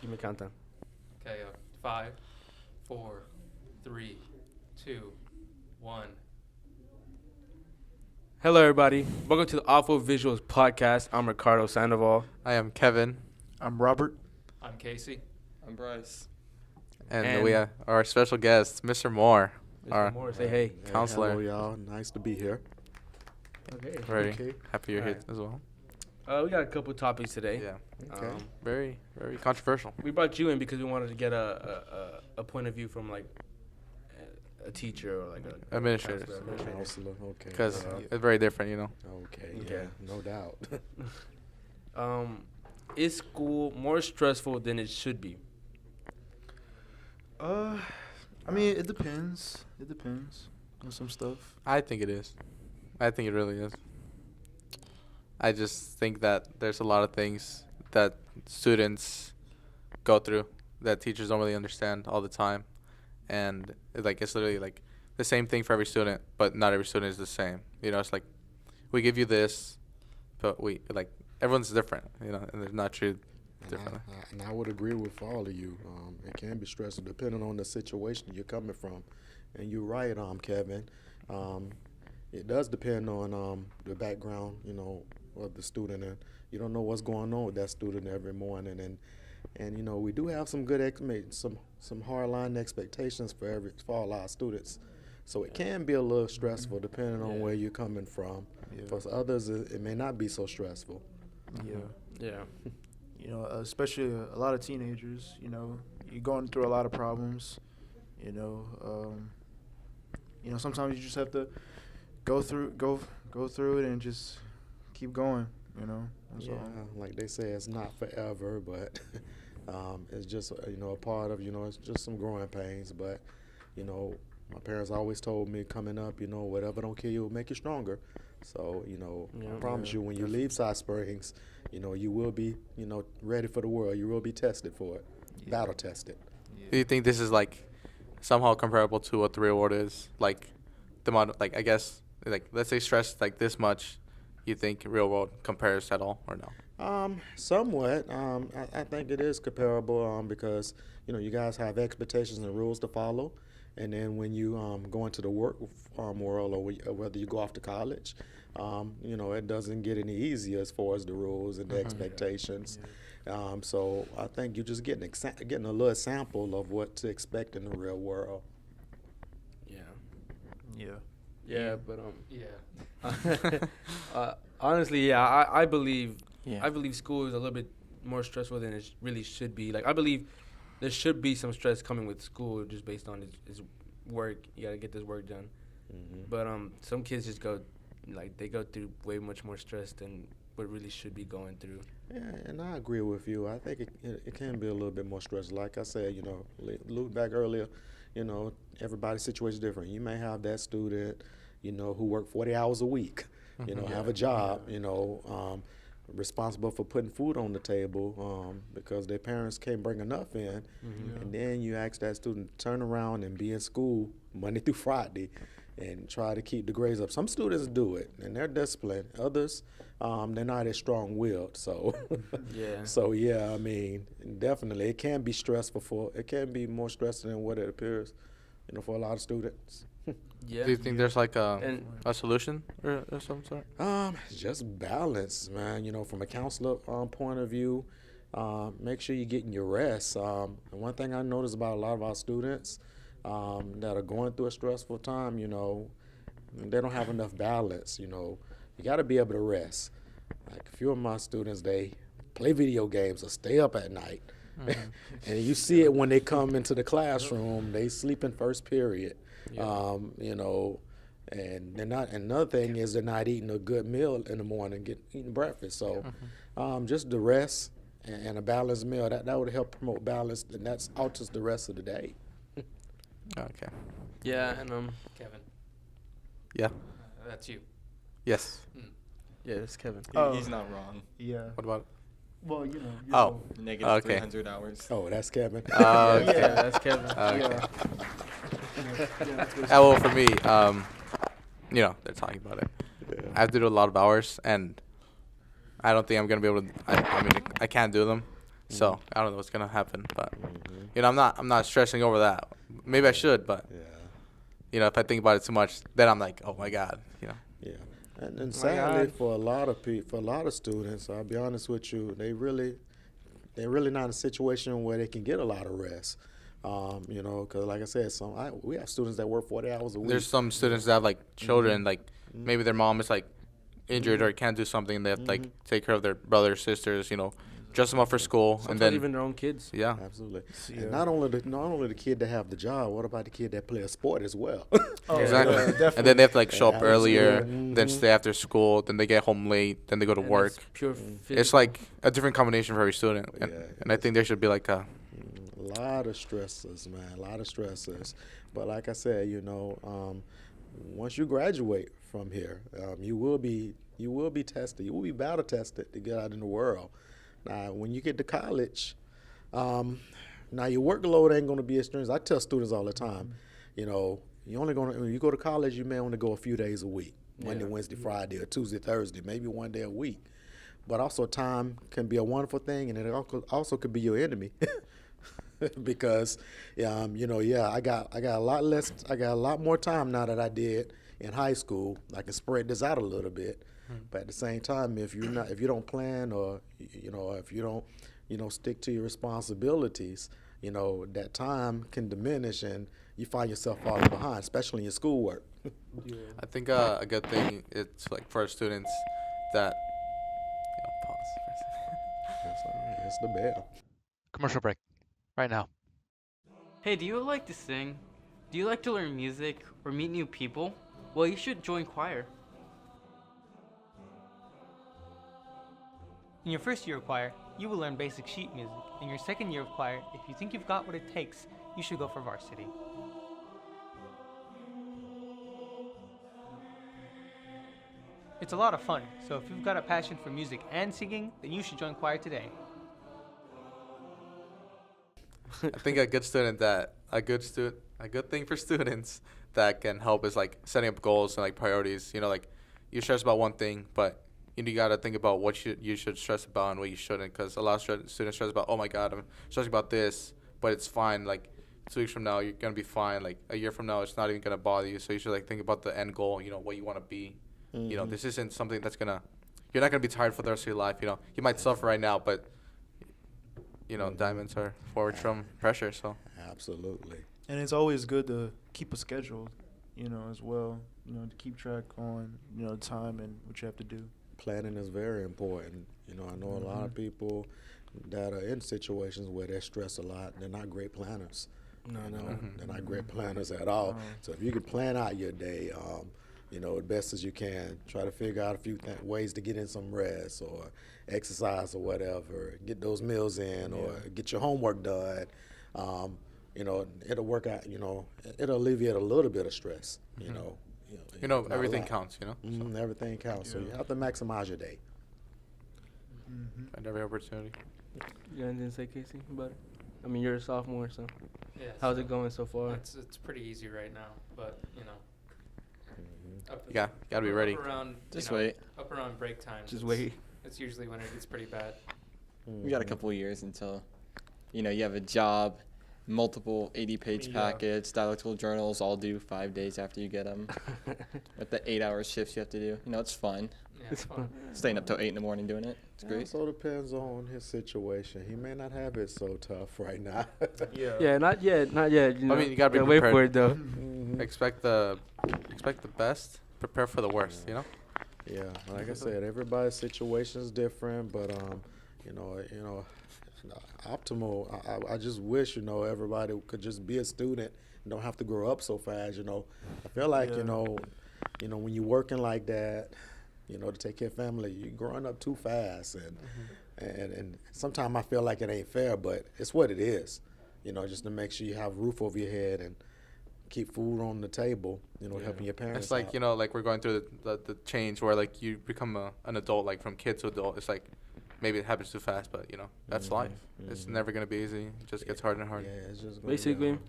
Give me a countdown. Okay, 5, 4, 3, 2, 1. Hello, everybody. Welcome to the Awful Visuals Podcast. I'm Ricardo Sandoval. I am Kevin, I'm Robert. I'm Casey. I'm Bryce. and we have our special guest, Mr. Moore. Mr. Moore, say hey. Counselor. Hello, y'all. Nice to be here. Okay. Very Okay. happy you're here Alright. as well. We got a couple topics today. Yeah, Okay. very, very controversial. We brought you in because we wanted to get a point of view from like a teacher or like a Administrators. counselor. Counselor. Okay. Because yeah. it's very different, you know. Okay. Okay. Yeah. No doubt. Is school more stressful than it should be? I mean, it depends. It depends on some stuff. I think it is. I think it really is. I just think that there's a lot of things that students go through that teachers don't really understand all the time. And it's literally like the same thing for every student, but not every student is the same. You know, it's like we give you this, but everyone's different, you know, and they're not treated differently. And I would agree with all of you. It can be stressful depending on the situation you're coming from. And you're right, Kevin. It does depend on the background, you know, of the student, and you don't know what's going on with that student every morning. And you know, we do have some good some hardline expectations for all our students. So it can be a little stressful depending on where you're coming from. Yeah. For others, it may not be so stressful. Yeah. Yeah. You know, especially a lot of teenagers, you know, you're going through a lot of problems, you know, sometimes you just have to go through it and just keep going, you know. That's all. Like they say, it's not forever, but it's just, you know, a part of, you know, it's just some growing pains. But, you know, my parents always told me coming up, you know, whatever don't kill you will make you stronger. So, you know, I promise you, when you leave Side Springs, you know, you will be, you know, ready for the world. You will be tested for it, battle tested. Do you think this is somehow comparable to what the real world is? Like the amount, I guess, let's say stress this much. You think real world compares at all or no? Somewhat. I think it is comparable because, you know, you guys have expectations and rules to follow. And then when you go into the work world or whether you go off to college, you know, it doesn't get any easier as far as the rules and the expectations. So I think you're just getting a little sample of what to expect in the real world. Yeah. Yeah. Yeah, but Yeah. honestly, yeah, I believe Yeah. I believe school is a little bit more stressful than it really should be. Like I believe there should be some stress coming with school just based on its work. You gotta get this work done. Mm-hmm. But some kids just they go through way much more stress than what really should be going through. Yeah, and I agree with you. I think it can be a little bit more stressful. Like I said, you know, look back earlier, you know, everybody's situation is different. You may have that student, you know, who work 40 hours a week, you know, have a job, you know, responsible for putting food on the table because their parents can't bring enough in. Mm-hmm. And then you ask that student to turn around and be in school Monday through Friday and try to keep the grades up. Some students do it, and they're disciplined. Others, they're not as strong-willed. So, Yeah. so yeah, I mean, definitely, it can be stressful. It can be more stressful than what it appears, you know, for a lot of students. Yeah. Do you think there's And a solution or some sort? Just balance, man. You know, from a counselor point of view, make sure you're getting your rest. And one thing I notice about a lot of our students that are going through a stressful time, you know, they don't have enough balance. You know, you got to be able to rest. Like a few of my students, they play video games or stay up at night. And you see it when they come into the classroom, they sleep in first period. You know, and they're not. Another thing is they're not eating a good meal in the morning, eating breakfast. So, just the rest and a balanced meal that would help promote balance, and that's out just the rest of the day. Okay. yeah, and Kevin. Yeah. That's you. Yes. yeah, it's Kevin. He's not wrong. Yeah. What about? Well, you know. Oh. Negative Okay. 300 hours. Oh, that's Kevin. Okay. Yeah, that's Kevin. Okay. Yeah. Well, for me, you know, they're talking about it. I have to do a lot of hours, and I don't think I'm gonna be able to. I mean, I can't do them. So I don't know what's gonna happen, but Mhm. you know, I'm not stressing over that. Maybe I should, but Yeah. you know, if I think about it too much, then I'm like, oh my god, you know. Yeah, and My sadly God. for a lot of for a lot of students, I'll be honest with you, they're really not in a situation where they can get a lot of rest. You know, because like I said, we have students that work 40 hours a week. There's some students that have like children, like Mhm. maybe their mom is like injured or can't do something, and they have to like Mhm. take care of their brothers, sisters, you know, dress them up for school, Sometimes and then even their own kids. yeah. Absolutely. Yeah. And not only the kid that have the job, what about the kid that play a sport as well? Oh, Exactly. yeah, definitely. And then they have to like show up Yeah, earlier, absolutely. then Mhm. stay after school, then they get home late, then they go to And work. it's pure Mm. It's physical. like a different combination for every student, and, Yeah, and I think there should be like a A lot of stressors, man. A lot of stressors. But like I said, you know, once you graduate from here, you will be tested. You will be battle tested to get out in the world. Now, when you get to college, now your workload ain't going to be as strenuous. I tell students all the time, you know, when you go to college, you may only go a few days a week, Monday, Wednesday, Friday, or Tuesday, Thursday, maybe one day a week. But also, time can be a wonderful thing, and it also could be your enemy. Because, you know, I got a lot more time now that I did in high school. I can spread this out a little bit, but at the same time, if you don't plan, or you know, if you don't, you know, stick to your responsibilities, you know, that time can diminish, and you find yourself falling behind, especially in your schoolwork. I think a good thing it's like for students that pause for a second. That's all right. That's the bell. Commercial break. Right now. Hey, do you like to sing? Do you like to learn music or meet new people? Well, you should join choir. In your first year of choir, you will learn basic sheet music. In your second year of choir, if you think you've got what it takes, you should go for varsity. It's a lot of fun, so if you've got a passion for music and singing, then you should join choir today. I think a good thing for students that can help is like setting up goals and like priorities. You know, like you stress about one thing, but you gotta think about what you should stress about and what you shouldn't. Because a lot of students stress about, oh my God, I'm stressing about this, but it's fine. Like 2 weeks from now, you're gonna be fine. Like a year from now, it's not even gonna bother you. So you should like think about the end goal. You know, what you want to be. You know, this isn't something that's you're not gonna be tired for the rest of your life. You know, you might suffer right now, but you know, diamonds are forged from pressure. So Absolutely. And it's always good to keep a schedule, you know, as well, you know, to keep track on, you know, time and what you have to do. Planning is very important. You know, I know a lot of people that are in situations where they're stressed a lot. They're not great planners. No, You no. know, they're not great planners at all. So if you could plan out your day, you know, as best as you can, try to figure out a few ways to get in some rest or exercise or whatever, get those meals in or get your homework done. You know, it'll work out. You know, it'll alleviate a little bit of stress. You know, not a everything lot. counts. You know, Everything counts. So you have to maximize your day. find every opportunity. You got anything to say, Casey, about it? I mean, you're a sophomore, so Yeah. how's so it going so far? It's pretty easy right now, but you know. Up, Yeah, gotta be ready. Up around, Just you know, wait. Up around break time. Just wait. It's usually when it gets pretty bad. We got a couple of years until, you know, you have a job, multiple 80-page packets, dialectical journals, all due 5 days after you get them. With the 8-hour shifts you have to do. You know, it's fun. Yeah, it's fun. Staying up till 8 in the morning doing it. It's It great. also depends on his situation. He may not have it so tough right now. Yeah, not yet, not yet. You know, mean, you gotta be wait for prepared. it though. Expect the best, prepare for the worst. You know. Yeah, like I said, everybody's situation is different, but you know, optimal. I just wish, you know, everybody could just be a student and don't have to grow up so fast. You know, I feel like you know, when you're working like that, you know, to take care of family, you're growing up too fast, and sometimes I feel like it ain't fair, but it's what it is. You know, just to make sure you have a roof over your head and keep food on the table, you know, helping your parents It's like, out. you know, like we're going through the change where like you become an adult, like from kid to adult. It's like maybe it happens too fast, but you know, that's life. It's never gonna be easy. It just gets harder and harder. Yeah, it's just gonna be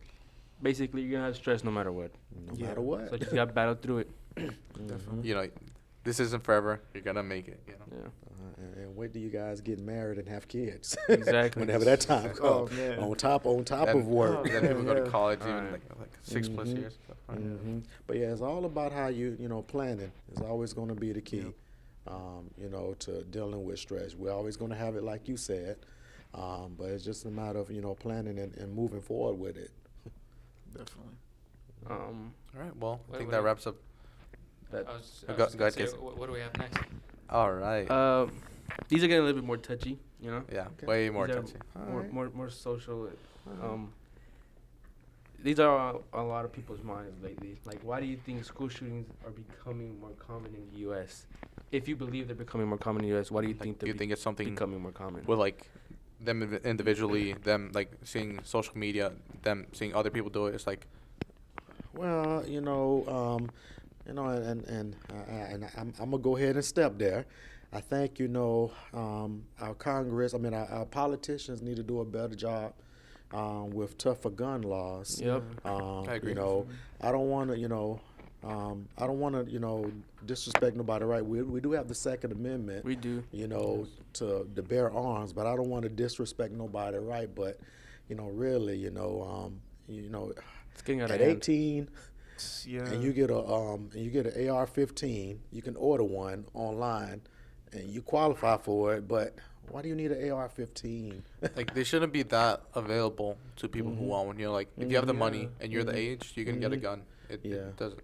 Basically, you're gonna have stress no matter what. no matter what. So you just gotta battle through it. You know, this isn't forever. You're gonna make it. You know. Yeah. And wait till you guys get married and have kids. Exactly. Whenever that time Oh, comes. man. On top Then- of work. Then people go to college even Alright. like 6+ Mhm. years. Right. But yeah, it's all about how you know, planning is always going to be the key, you know, to dealing with stress. We're always going to have it, like you said, but it's just a matter of, you know, planning and moving forward with it. Definitely. All right. Well, I Wait, think wait. that wraps up. I That. was Go- just go gonna ahead, say, Casey. what do we have next? All right. These are getting a little bit more touchy, you know. Yeah. okay. Way more These are touchy. Alright. more social. These are on a lot of people's minds lately. Like, why do you think school shootings are becoming more common in the U.S.? If you believe they're becoming more common in the U.S., why do you think Like, do they're you think it's something becoming more common? with like them individually, them like seeing social media, them seeing other people do it? It's like Well, you know, and I'm gonna go ahead and step there. I think, you know, our Congress, I mean, our politicians need to do a better job with tougher gun laws. Yep. I agree. You know, I don't want to, you know, you know, disrespect nobody, right? We do have the Second Amendment, We do. you know, to bear arms, but I don't want to disrespect nobody, right? But, you know, really, you know, It's getting out at of hand. 18 Yeah. and you get an AR-15, you can order one online, and you qualify for it. But why do you need an AR-15? like they shouldn't be that available to people who want one. You know, like if you have the money and you're the age, you can get a gun. It Yeah. doesn't.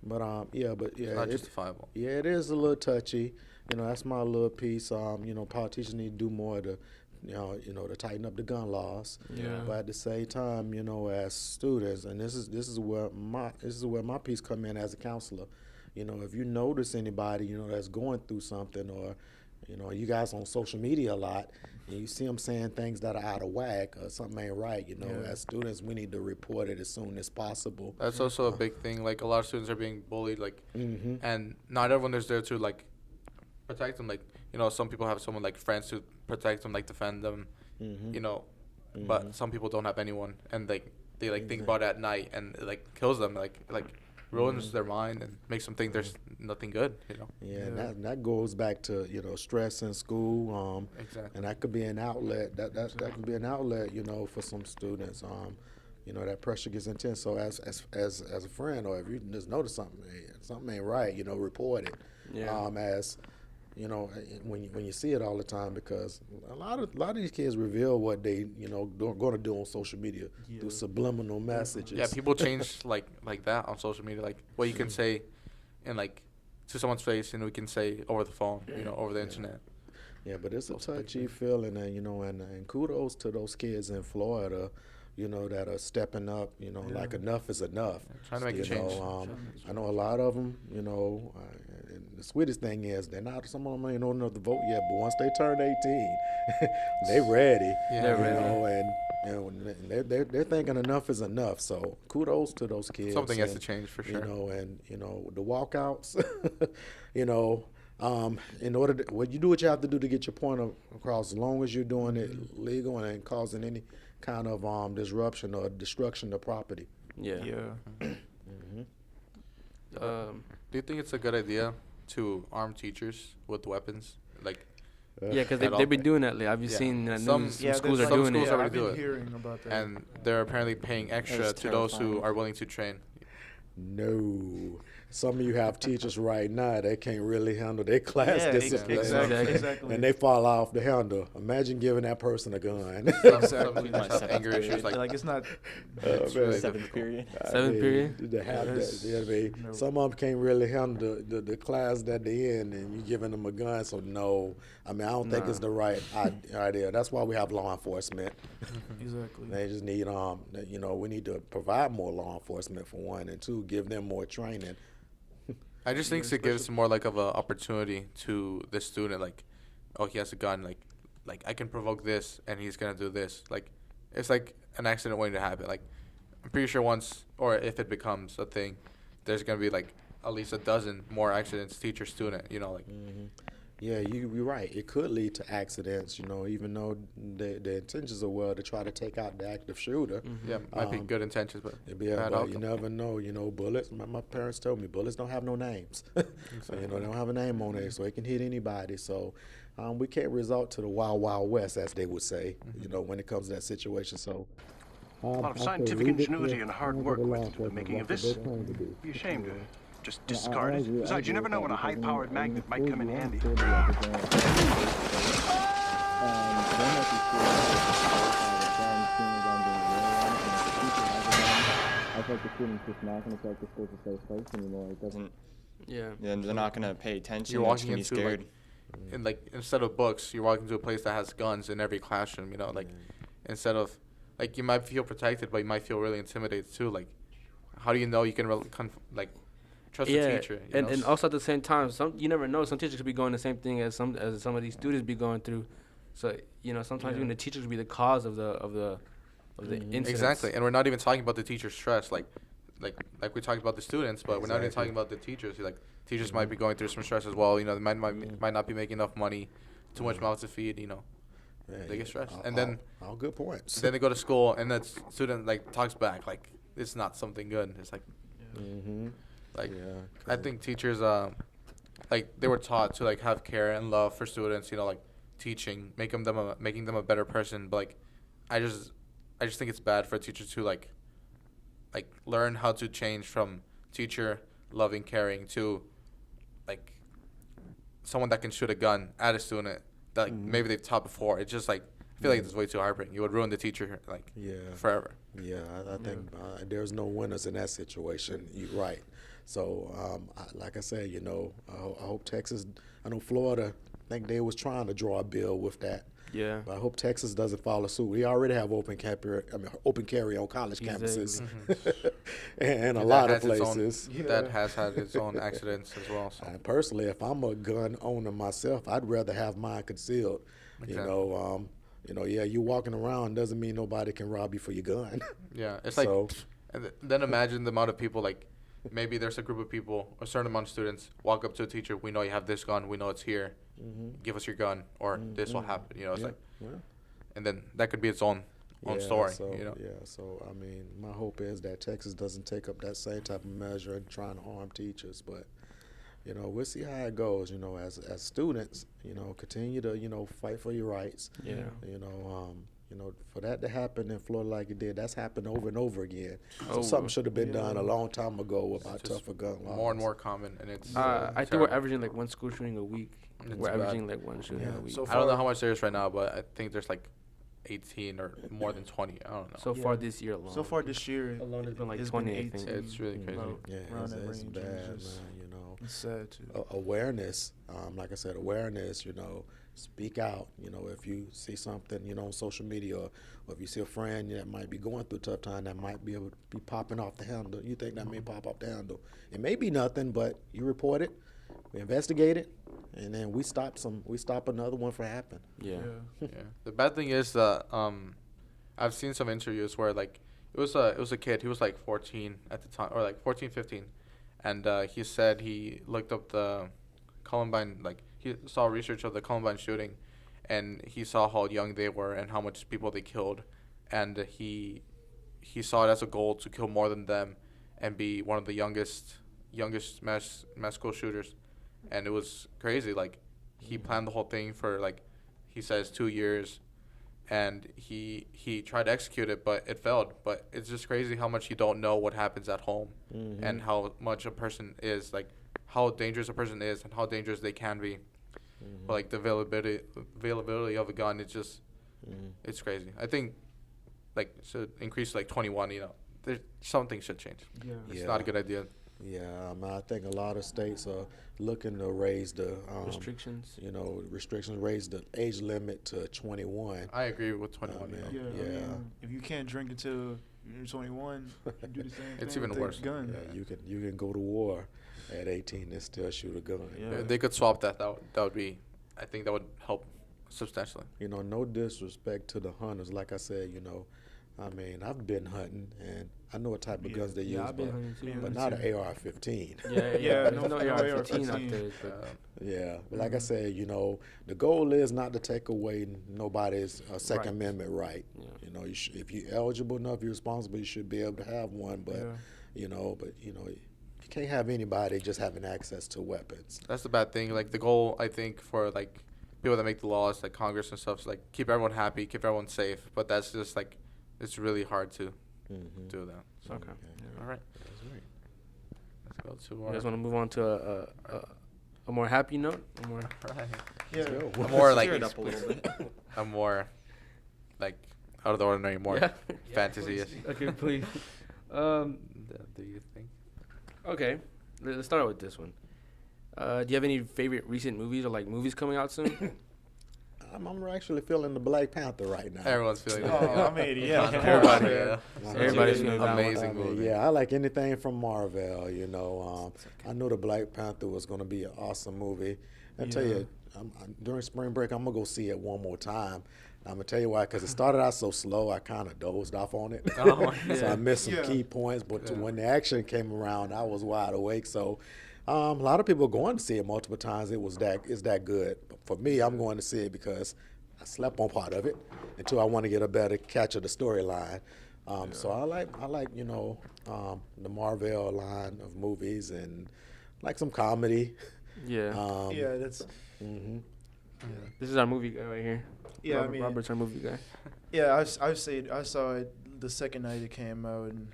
But yeah, It's not justifiable. yeah, it is a little touchy. You know, that's my little piece. You know, politicians need to do more to, you know, to tighten up the gun laws. Yeah. But at the same time, you know, as students, and this is where my piece come in as a counselor. You know, if you notice anybody, you know, that's going through something, or, you know, you guys on social media a lot, and you see them saying things that are out of whack or something ain't right, you know, as students, we need to report it as soon as possible. That's also a big thing. Like a lot of students are being bullied. Like, Mm-hmm. and not everyone is there to like protect them. Like, you know, some people have someone like friends to protect them, like defend them. Mm-hmm. You know, but some people don't have anyone, and like they like think about it at night, and it like kills them. Like ruins their mind and makes them think there's nothing good. You know. Yeah, and that goes back to, you know, stress in school, Exactly. and that could be an outlet. That can be an outlet, you know, for some students. You know, that pressure gets intense. So as a friend, or if you just notice something ain't right, you know, report it. Yeah. As you know, when you see it all the time, because a lot of these kids reveal what they, you know, going to do on social media through subliminal messages. Yeah, people change like that on social media. Like what you can say, in like to someone's face, and we can say over the phone. You know, over the internet. Yeah, but it's a Those big touchy things. feeling, and you know, and kudos to those kids in Florida, you know, that are stepping up. You know, like enough is enough. Trying to make a You change. know, I know a lot of them. You know, and the sweetest thing is they're not. Some of them ain't old enough to vote yet, but once they turn 18, they ready. Yeah. They're You ready. know, and they're thinking enough is enough. So kudos to those kids. Something has to and, change for sure. You know, and you know the walkouts. You know, in order to, you do what you have to do to get your point across, as long as you're doing it legal and ain't causing any kind of disruption or destruction of property. Yeah. Yeah. Do you think it's a good idea to arm teachers with weapons? Like, Yeah, because At all. they've been doing that. Like, I've been Yeah. seeing that Some- news. Yeah, Some schools there's are some doing schools it. already I've been do it. hearing about that. and they're apparently paying extra is to those who terrifying. are willing to train. No. Some of you have teachers right now that can't really handle their class Yeah, discipline. exactly. And they fall off the handle. Imagine giving that person a gun. Some teachers have Seventh anger grade. issues. Like, It's not. it's man. really Seventh difficult. period. Seventh period? To have that, yeah, I mean, No. some of them can't really handle the class that they're in, and you giving them a gun. So no, I mean, I don't think Nah. it's the right idea. That's why we have law enforcement. Exactly. They just need you know, we need to provide more law enforcement for one, and two, give them more training. I just think it gives more like of a opportunity to the student. Like, oh, he has a gun. Like I can provoke this, and he's gonna do this. Like, it's like an accident waiting to happen. Like, I'm pretty sure once, or if it becomes a thing, there's gonna be like at least a dozen more accidents, teacher, student. You know, like. Yeah, you're right. It could lead to accidents, you know, even though the intentions are well to try to take out the active shooter. Yeah, might be Um, good intentions, but Yeah, bad but you outcome. never know. You know, bullets. My parents told me bullets don't have no names. So, you know, they don't have a name on it, so it can hit anybody. So we can't resort to the wild, wild west, as they would say. You know, when it comes to that situation. So A lot of scientific ingenuity and hard work went into the making of this. Be ashamed to just discard it. Besides, you never know when a high-powered magnet might come in handy. I feel like the students just not going to feel like the school's a safe place anymore. It doesn't. Yeah. Then they're not going to pay attention. You're They're just walking going to be into scared. and like instead of books, you're walking to a place that has guns in every classroom. You know, like instead of like you might feel protected, but you might feel really intimidated too. Like, how do you know you can like trust a teacher? You know? And also at the same time, you never know. Some teachers could be going the same thing as some of these students be going through. So you know, sometimes even the teachers could be the cause of the incidents. Exactly, and we're not even talking about the teacher's stress. Like we talked about the students, but we're not even talking about the teachers. Like teachers might be going through some stress as well. You know, they might not be making enough money, too much mouths to feed. You know, they get stressed, and then all good points. then they go to school, and that student like talks back like it's not something good. It's like, like I think teachers like they were taught to like have care and love for students. You know, like teaching, making them a better person. But like, I just think it's bad for a teacher to like learn how to change from teacher loving, caring to like someone that can shoot a gun at a student that like, maybe they've taught before. It's just like I feel like it's way too heartbreaking. You would ruin the teacher like forever. Yeah, I think there's no winners in that situation. You're right. So, like I said, you know, I hope Texas. I know Florida. I think they was trying to draw a bill with that. Yeah. But I hope Texas doesn't follow suit. We already have open carry on college campuses, and a lot of places. That has had its own accidents as well. So. And personally, if I'm a gun owner myself, I'd rather have mine concealed. Exactly. Yeah, you walking around doesn't mean nobody can rob you for your gun. Yeah, it's like, and then imagine the amount of people like. Maybe there's a group of people, a certain amount of students, walk up to a teacher. We know you have this gun. We know it's here. Give us your gun, or this will happen. You know, it's and then that could be its own story. So, you know. Yeah. So I mean, my hope is that Texas doesn't take up that same type of measure and trying to harm teachers. But you know, we'll see how it goes. You know, as students, you know, continue to fight for your rights. Yeah. You know, for that to happen in Florida like it did, that's happened over and over again. So something should have been done a long time ago about tougher gun laws. More and more common, and it's. I think we're averaging like one school shooting a week. We're averaging like one shooting a week. So I don't know how much there is right now, but I think there's like 18 or more than 20. I don't know. So far this year alone. So far this year, alone it's been like it's 20. been I think. It's really crazy. Yeah, around that it's range, bad, and it's just- man. You know, it's sad too. Awareness. Like I said, awareness. You know, speak out. You know, if you see something, you know, on social media, or if you see a friend that might be going through a tough time, that might be able to be popping off the handle. You think that may pop off the handle. It may be nothing, but you report it, we investigate it, and then we stop another one from happening. Yeah. Yeah. The bad thing is that I've seen some interviews where like it was a kid. He was like 14 at the time, or like 14, 15, and he said he looked up the Columbine, like he saw research of the Columbine shooting, and he saw how young they were and how much people they killed, and he saw it as a goal to kill more than them, and be one of the youngest mass school shooters, and it was crazy. Like he planned the whole thing for like he says 2 years, and he tried to execute it, but it failed. But it's just crazy how much you don't know what happens at home, and how much a person is like how dangerous a person is and how dangerous they can be. But like the availability of a gun, it's just it's crazy. I think like should increase to like 21. You know, there's something should change. Yeah. It's not a good idea. Yeah, I think a lot of states are looking to raise the Restrictions. You know, raise the age limit to 21. I agree with 21. man. You know. Yeah. I mean, if you can't drink until you're 21, you do the same thing. It's even with worse. the gun. Yeah, you can go to war at 18 and still shoot a gun. Yeah. If they could swap that would be, I think that would help substantially. You know, no disrespect to the hunters. Like I said, you know, I mean, I've been hunting, and I know what type of guns they use, I've been hunting too. but not an AR-15. Yeah, no, no no AR-15 out AR-15. there. But Yeah, but like I said, the goal is not to take away nobody's Second Right. Amendment right. Yeah. If you're eligible enough, you're responsible, you should be able to have one. But you can't have anybody just having access to weapons. That's the bad thing. Like the goal, I think, for like people that make the laws, like Congress and stuff, is like keep everyone happy, keep everyone safe. But that's just like it's really hard to do that. So, okay. all right. Let's go to You our guys want to move on to a more happy note? A more Yeah. a more like Cheer it up a little bit. a more like out of the ordinary, more Yeah. fantasy-ish. Okay, please. Do you think? Okay, let's start out with this one. Do you have any favorite recent movies or like movies coming out soon? I'm actually feeling the Black Panther right now. Everyone's feeling Oh, it. I mean, yeah. Everybody, Yeah. Everybody's feeling that one. amazing movie. Yeah, I like anything from Marvel. I knew the Black Panther was going to be an awesome movie. I tell you, during spring break, I'm gonna go see it one more time. I'm gonna tell you why, because it started out so slow, I kind of dozed off on it. So I missed some key points. But when the action came around, I was wide awake. So a lot of people are going to see it multiple times. It's that good. But for me, I'm going to see it because I slept on part of it until I want to get a better catch of the storyline. So I like the Marvel line of movies and like some comedy. Yeah. Yeah, that's. This is our movie guy right here. Yeah, I mean, Robert's our movie guy. Yeah, I saw it the second night it came out, and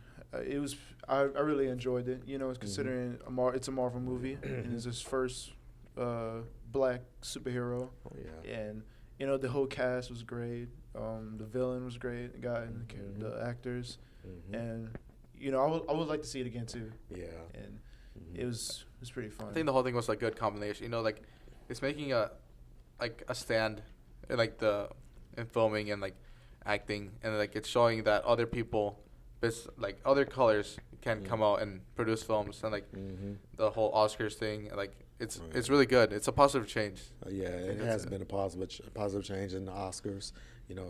it was I really enjoyed it. It's considering it's a Marvel movie, and it's his first black superhero. Oh yeah. And the whole cast was great. The villain was great. The guy, and the actors, and I would like to see it again too. Yeah. And it was pretty fun. I think the whole thing was like good combination. Like it's making a stand in like in filming and like acting, and like it's showing that other people, like other colors can come out and produce films, and like the whole Oscars thing, like it's really good. It's a positive change. Yeah, it has been a positive change in the Oscars,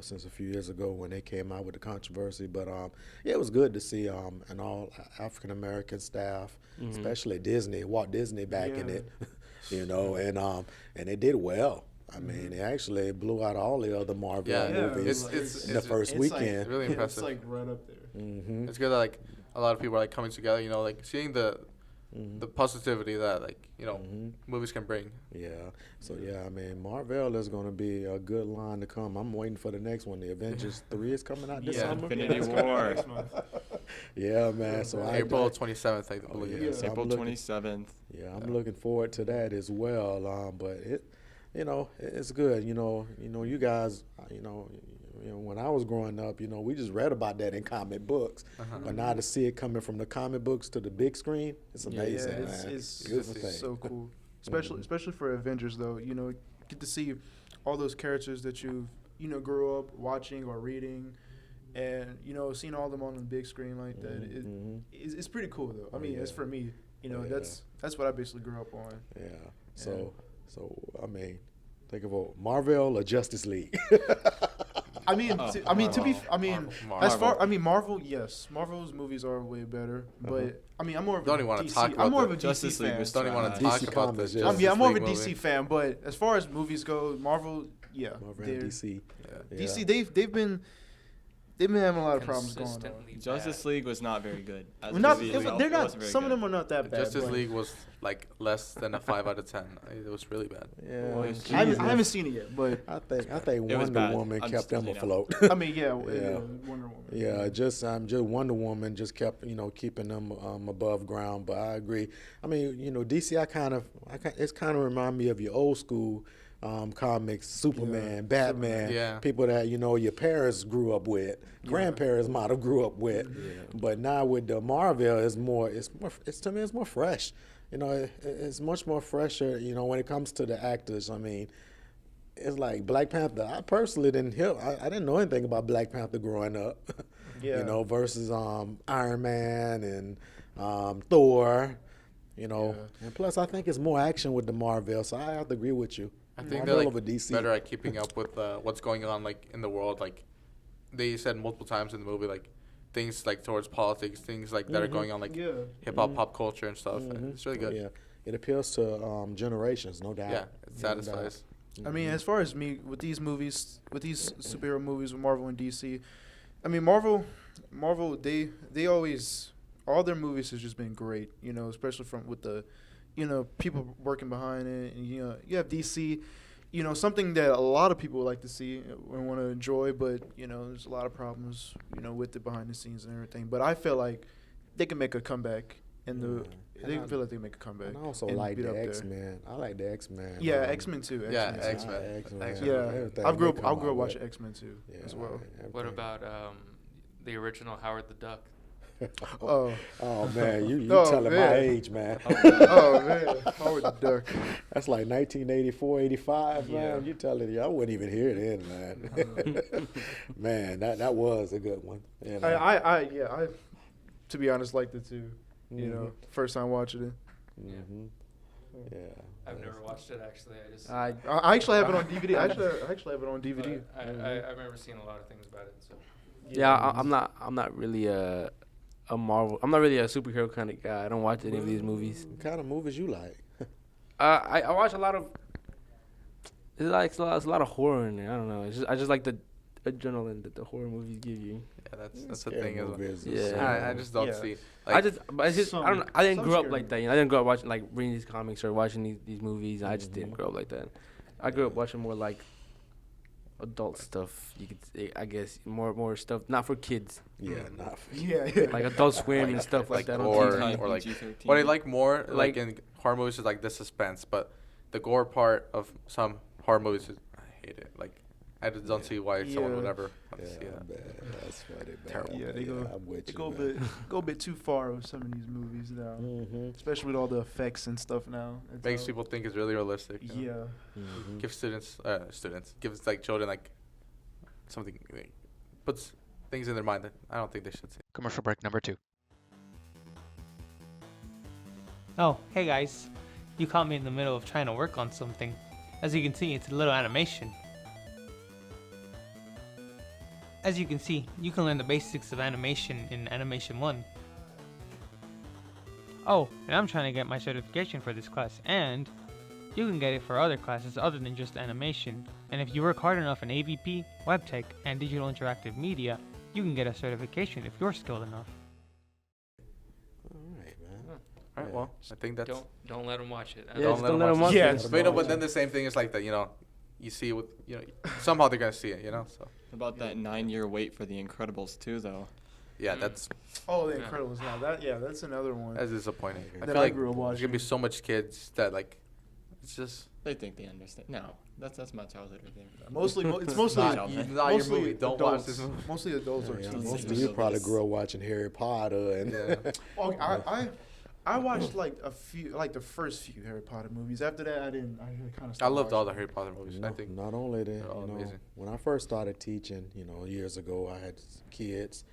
since a few years ago when they came out with the controversy. But yeah, it was good to see an all African American staff, especially Walt Disney back in it, and they did well. I mean, they actually blew out all the other Marvel movies in the first weekend. Really impressive. It's like right up there. It's good that like a lot of people are like coming together. Like seeing the positivity that movies can bring. Yeah. So yeah, I mean, Marvel is going to be a good line to come. I'm waiting for the next one. The Avengers 3 is coming out this summer. Infinity War. Yeah, man. So April 27th, I believe. yeah. So April 27th. Yeah, I'm looking forward to that as well. But it's good. You guys, when I was growing up, we just read about that in comic books. But now to see it coming from the comic books to the big screen, it's amazing, man. It's Beautiful thing. so cool. Especially for Avengers, though. You get to see all those characters that you've grew up watching or reading, and seeing all of them on the big screen like that. It's pretty cool, though. I mean, it's for me. That's what I basically grew up on. Yeah. So I mean, think of Marvel or Justice League. Marvel, yes, Marvel's movies are way better, but I'm more of Don't a even want to DC. talk about I'm more of a Justice DC League fan. was Don't even want to DC talk about Comics, the yeah. Justice I'm more of a League DC movie. fan, but as far as movies go, Marvel, yeah, Marvel they're- and DC. Yeah. DC, they've been having a lot of problems going on. Consistently Justice League was not very good. As Well, not, a movie they're itself, it not. wasn't very Some of good. them are not that bad. Justice but- League was like less than a 5 out of 10. It was really bad. Yeah. I haven't seen it yet, but I think It was Wonder bad. Woman I'm kept just, them afloat. I mean, yeah, Yeah. Wonder Woman. Yeah, just Wonder Woman just kept keeping them above ground. But I agree. I mean, DC, it's kind of remind me of your old school comics, Superman, Batman, Yeah. people that your parents grew up with, grandparents might have grew up with. But now with the Marvel, it's to me it's more fresh. It's much more fresher. When it comes to the actors. I mean, it's like Black Panther. I personally didn't hear. I didn't know anything about Black Panther growing up. Yeah. Versus Iron Man and Thor. And plus I think it's more action with the Marvel. So I have to agree with you. I think Marvel they're over like DC. better at keeping up with what's going on like in the world, like they said multiple times in the movie, like, things, like, towards politics, things, like, that are going on, like, Yeah. hip-hop, pop culture and stuff. And it's really good. Yeah, it appeals to generations, no doubt. Yeah, it No doubt. satisfies. I mean, as far as me with these movies, with these superhero movies with Marvel and DC, I mean, Marvel, they always, all their movies has just been great. You know, especially from with the, you know, people working behind it, and you know, you have DC, you know, something that a lot of people like to see and want to enjoy, but you know, there's a lot of problems, you know, with it behind the scenes and everything. But I feel like they can make a comeback. They feel like they make a comeback. And I also and like beat the up there. X-Men. I like the X-Men. Yeah, X-Men too. Yeah, X-Men. X-Men. X-Men. Yeah, Everything I grew they up come out watching with. X-Men too Yeah, as well. What everything. about the original Howard the Duck? Oh, Oh man, you Oh, telling my man. age, man. oh man, Howard the Duck. That's like 1984, 85, Yeah. man. You telling you, I wouldn't even hear it then, man. Man, that was a good one. You know? I to be honest liked it too. You Mm-hmm. know, first time watching it. Yeah. I've never watched it actually. I just I actually have it on DVD. I actually have it on DVD. I remember seeing a lot of things about it. So Yeah, I'm not really a Marvel. I'm not really a superhero kind of guy. I don't watch any of these movies. What kind of movies you like? I watch a lot of. It's a lot of horror in there. I don't know. I just like the adrenaline that the horror movies give you. Yeah, that's the Scary thing as well. movies. Yeah. I just don't Yeah. see. I Like, just I don't know. I didn't some grow up scary like that. You know, I didn't grow up watching like reading these comics or watching these movies. I just didn't grow up like that. I grew up watching more like adult stuff. You could say, I guess more stuff not for kids, Yeah, not for Yeah. like Adult Swim and stuff like that on gore TV. or like PG-13. what I like more like Like- in horror movies is like the suspense, but the gore part of some horror movies, I hate it. Like I just don't see why someone would Yeah. ever want to see Yeah, that. man, that's funny, man. Terrible. Yeah, they go. I'm with They you, go a man. bit a bit too far with some of these movies now, Mm-hmm. especially with all the effects and stuff now. It's Makes all- people think it's really realistic. You know? Yeah. Mm-hmm. Give gives like children like something, like, puts things in their mind that I don't think they should see. Commercial break number 2. Oh, hey guys. You caught me in the middle of trying to work on something. As you can see, it's a little animation. As you can see, you can learn the basics of animation in Animation 1. Oh, and I'm trying to get my certification for this class, and you can get it for other classes other than just animation. And if you work hard enough in AVP, web tech, and digital interactive media, you can get a certification if you're skilled enough. All right, man. All right, Yeah. well, I think that's. don't let them watch it. Yeah, just don't let them watch Yeah, it. But, you know, but then the same thing is like that. You know, you see what you know. Somehow they're gonna see it. You know, so About that 9-year wait for The Incredibles too, though. yeah, that's Oh, The Incredibles. Now that's another one. that's disappointing. I That feel I like grew up there's gonna be watching. so much kids that like, it's just They think they understand. No, that's my childhood right there. It's mostly Not your mostly movie. Don't watch adults. this movie. Mostly adults are Yeah, teens. most of These you are probably these- grew up watching Harry Potter and Yeah. Oh, I watched like a few, like the first few Harry Potter movies. After that, I didn't. I kind of. I loved all the Harry Potter movies. I No, think not only that, they're all you know, amazing. when I first started teaching, you know, years ago, I had kids.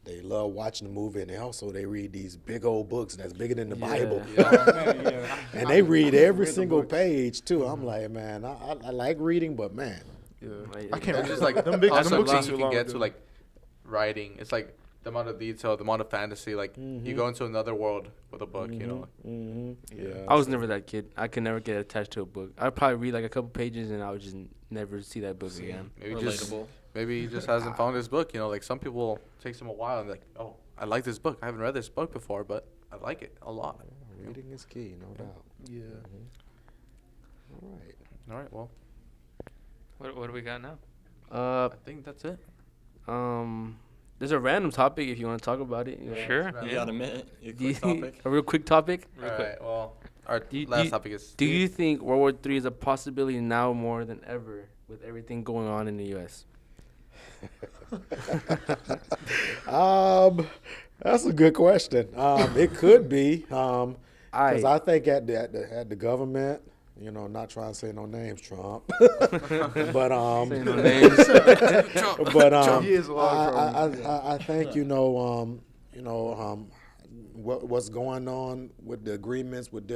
They love watching the movie, and they read these big old books that's bigger than the Bible. Yeah. And they read every Read the single books. page too. I'm like, man, I like reading, but man, Yeah. Like, I can't. It's just like them big, them also books are things too you can long get ago. to like writing. It's like the amount of detail, the amount of fantasy. Like you go into another world with a book. You know. yeah. I was never that kid. I could never get attached to a book. I'd probably read like a couple pages and I would just never see that book again. Relatable. Maybe he just hasn't found his book. You know, like some people it takes them a while and they're like, oh, I like this book. I haven't read this book before, but I like it a lot. Reading is key, no doubt. Yeah. All right. All right, well, What do we got now? I think that's it. There's a random topic if you want to talk about it. Sure. You Yeah. got a minute? You Do you- quick topic? a real quick topic. All right, well, our Do last you- topic is. Do you think World War III is a possibility now more than ever with everything going on in the U.S.? That's a good question. It could be, because I think at the government, you know, not trying to say no names, Trump, but Say no names. but He is a lot of trouble. I think what's going on with the agreements with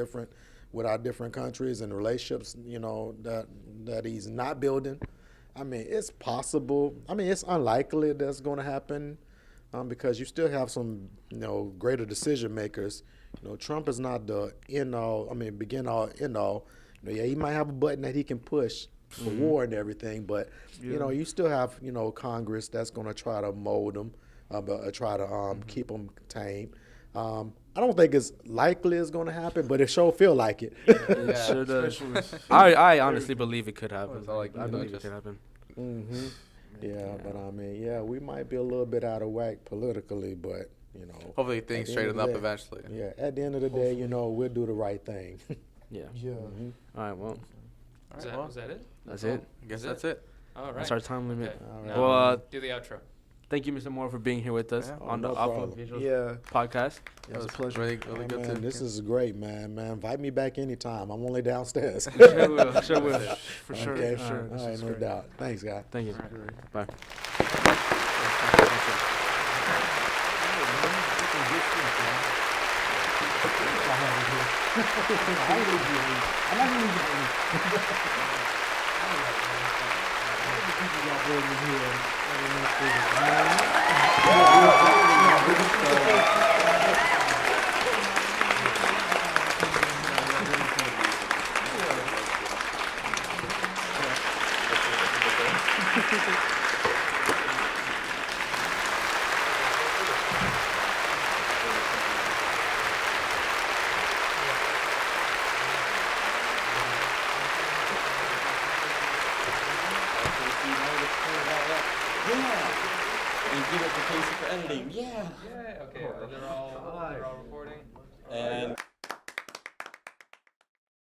our different countries and the relationships, you know, that he's not building. I mean, it's possible. I mean, it's unlikely that's going to happen because you still have some, greater decision makers. Trump is not the end all. I mean, begin all, end all. Yeah, he might have a button that he can push for war and everything, but you still have Congress that's going to try to mold them, try to keep them tame. I don't think it's likely it's going to happen, but it sure feel like it. It sure does. I honestly believe it could happen. I believe it could happen. Yeah, but I mean, we might be a little bit out of whack politically, but hopefully things straighten up eventually. Yeah, at the end of the day, we'll do the right thing. Yeah. Mm-hmm. All right. Well. Was that it? That's it. I guess that's it. All right. That's our time limit. Okay. All Now, Well, do the outro. thank you, Mr. Moore, for being here with us on the no Alpha problem. Visuals podcast. It was a pleasure. Really, really Hey, good man, too. this is great, man. Invite me back anytime. I'm only downstairs. Sure will. Sure will. For sure. Okay. For sure. All right, no doubt. Thanks, guys. Thank you. Bye. And give it to Casey for editing. Yeah. Okay. They're all recording. And